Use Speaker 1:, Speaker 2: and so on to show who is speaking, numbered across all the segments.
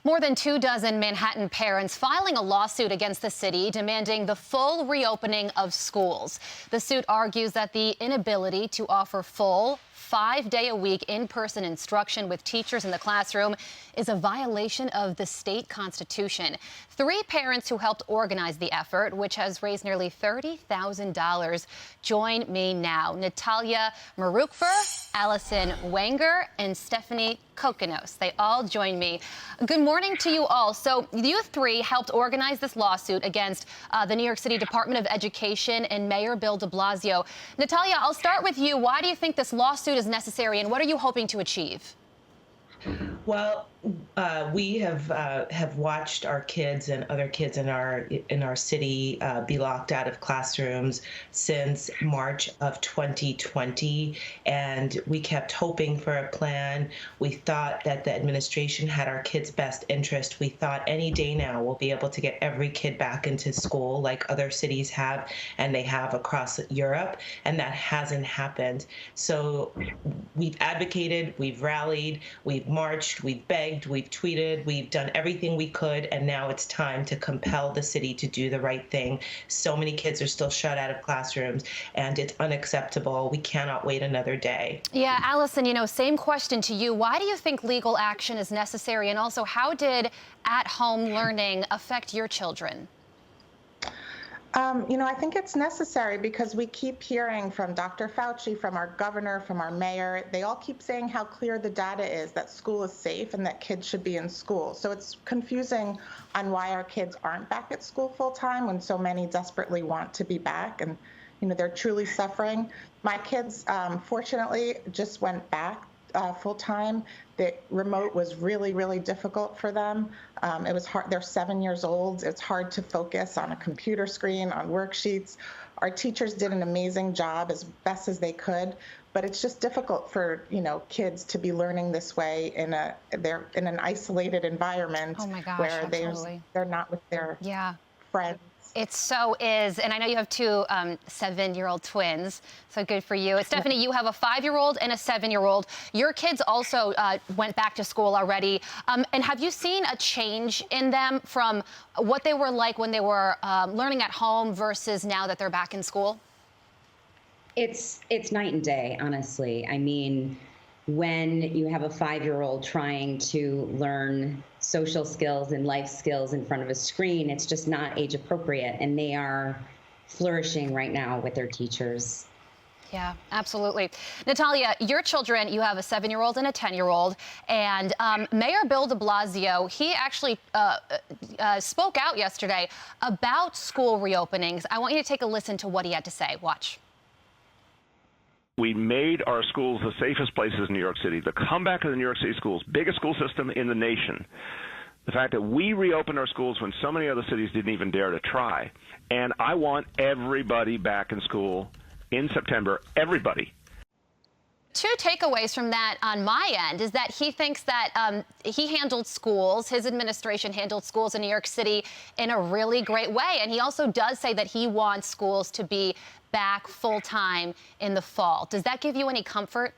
Speaker 1: More than 24 Manhattan parents filing a lawsuit against the city demanding the full reopening of schools. The suit argues that the inability to offer full 5-day-a-week in-person instruction with teachers in the classroom is a violation of the state constitution. 3 parents who helped organize the effort, which has raised nearly $30,000, join me now. Natalia Marukfer, Allison Wenger, and Stephanie Kokonos. They all join me. Good morning to you all. So you 3 helped organize this lawsuit against the New York City Department of Education and Mayor Bill de Blasio. Natalia, I'll start with you. Why do you think this lawsuit is necessary, and what are you hoping to achieve?
Speaker 2: Well, we have watched our kids and other kids in our city be locked out of classrooms since March of 2020, and we kept hoping for a plan. We thought that the administration had our kids' best interest. We thought any day now we'll be able to get every kid back into school like other cities have, and they have across Europe, and that hasn't happened. So we've advocated, we've rallied, we've marched, we've begged, we've tweeted, we've done everything we could, and now it's time to compel the city to do the right thing. So many kids are still shut out of classrooms, and it's unacceptable. We cannot wait another day.
Speaker 1: Yeah, Allison, same question to you. Why do you think legal action is necessary? And also, how did at-home learning affect your children?
Speaker 3: I think it's necessary because we keep hearing from Dr. Fauci, from our governor, from our mayor. They all keep saying how clear the data is that school is safe and that kids should be in school. So it's confusing on why our kids aren't back at school full time when so many desperately want to be back, and they're truly suffering. My kids, fortunately, just went back full time. The remote was really, really difficult for them. It was hard. They're 7 years old. It's hard to focus on a computer screen, on worksheets. Our teachers did an amazing job as best as they could, but it's just difficult for kids to be learning this way they're in an isolated environment.
Speaker 1: Oh my gosh,
Speaker 3: where
Speaker 1: absolutely.
Speaker 3: they're not with their friends.
Speaker 1: It so is, and I know you have 2 7-year-old twins, so good for you. Stephanie, you have a 5-year-old and a 7-year-old. Your kids also went back to school already, and have you seen a change in them from what they were like when they were learning at home versus now that they're back in school?
Speaker 4: It's night and day, honestly. I mean, when you have a 5-year-old trying to learn social skills and life skills in front of a screen, it's just not age appropriate, and they are flourishing right now with their teachers.
Speaker 1: Yeah, absolutely. Natalia, your children, you have a 7-year-old and a 10-year-old, and Mayor Bill de Blasio, he actually spoke out yesterday about school reopenings. I want you to take a listen to what he had to say. Watch.
Speaker 5: We made our schools the safest places in New York City. The comeback of the New York City schools, biggest school system in the nation. The fact that we reopened our schools when so many other cities didn't even dare to try. And I want everybody back in school in September, everybody.
Speaker 1: 2 takeaways from that on my end is that he thinks that he handled schools, his administration handled schools in New York City in a really great way. And he also does say that he wants schools to be back full-time in the fall. Does that give you any comfort?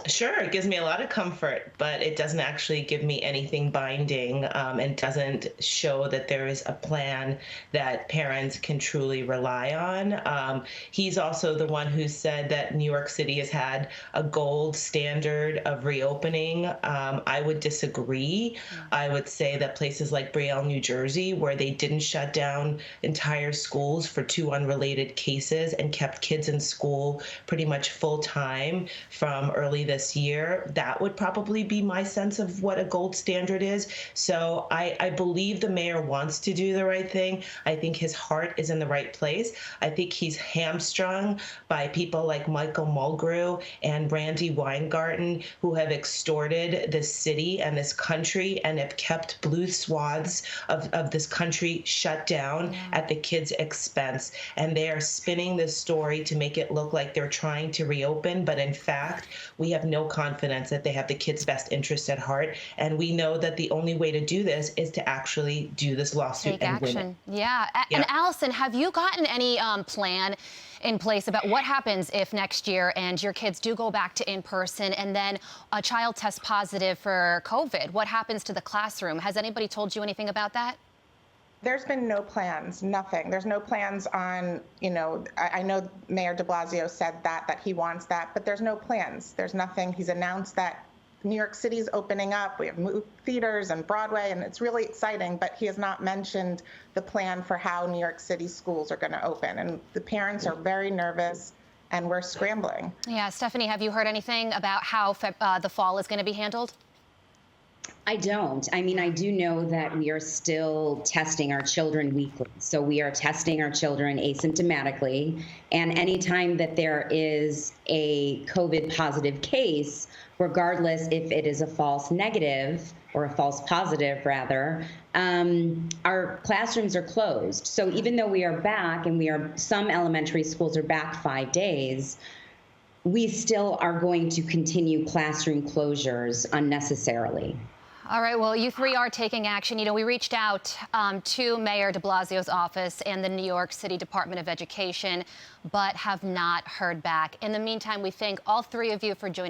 Speaker 2: Sure, it gives me a lot of comfort, but it doesn't actually give me anything binding, and doesn't show that there is a plan that parents can truly rely on. He's also the one who said that New York City has had a gold standard of reopening. I would disagree. I would say that places like Brielle, New Jersey, where they didn't shut down entire schools for 2 unrelated cases and kept kids in school pretty much full time from early this year, that would probably be my sense of what a gold standard is. So I believe the mayor wants to do the right thing. I think his heart is in the right place. I think he's hamstrung by people like Michael Mulgrew and Brandy Weingarten, who have extorted this city and this country and have kept blue swaths of this country shut down at the kids' expense. And they are spinning this story to make it look like they're trying to reopen, but in fact, we have have no confidence that they have the kids' best interest at heart. And we know that the only way to do this is to actually do this lawsuit
Speaker 1: Take
Speaker 2: and win it.
Speaker 1: action. Yeah.
Speaker 2: Yeah.
Speaker 1: And Allison, have you gotten any plan in place about what happens if next year and your kids do go back to in-person and then a child tests positive for COVID? What happens to the classroom? Has anybody told you anything about that?
Speaker 3: There's been no plans, nothing. There's no plans on, I know Mayor de Blasio said that he wants that, but there's no plans. There's nothing. He's announced that New York City's opening up. We have movie theaters and Broadway, and it's really exciting, but he has not mentioned the plan for how New York City schools are going to open. And the parents are very nervous, and we're scrambling.
Speaker 1: Yeah, Stephanie, have you heard anything about how the fall is going to be handled?
Speaker 4: I don't. I mean, I do know that we are still testing our children weekly. So we are testing our children asymptomatically. And anytime that there is a COVID positive case, regardless if it is a false negative or a false positive, rather, our classrooms are closed. So even though we are back and some elementary schools are back 5 days, we still are going to continue classroom closures unnecessarily.
Speaker 1: All right, well, you three are taking action. We reached out to Mayor de Blasio's office and the New York City Department of Education, but have not heard back. In the meantime, we thank all three of you for joining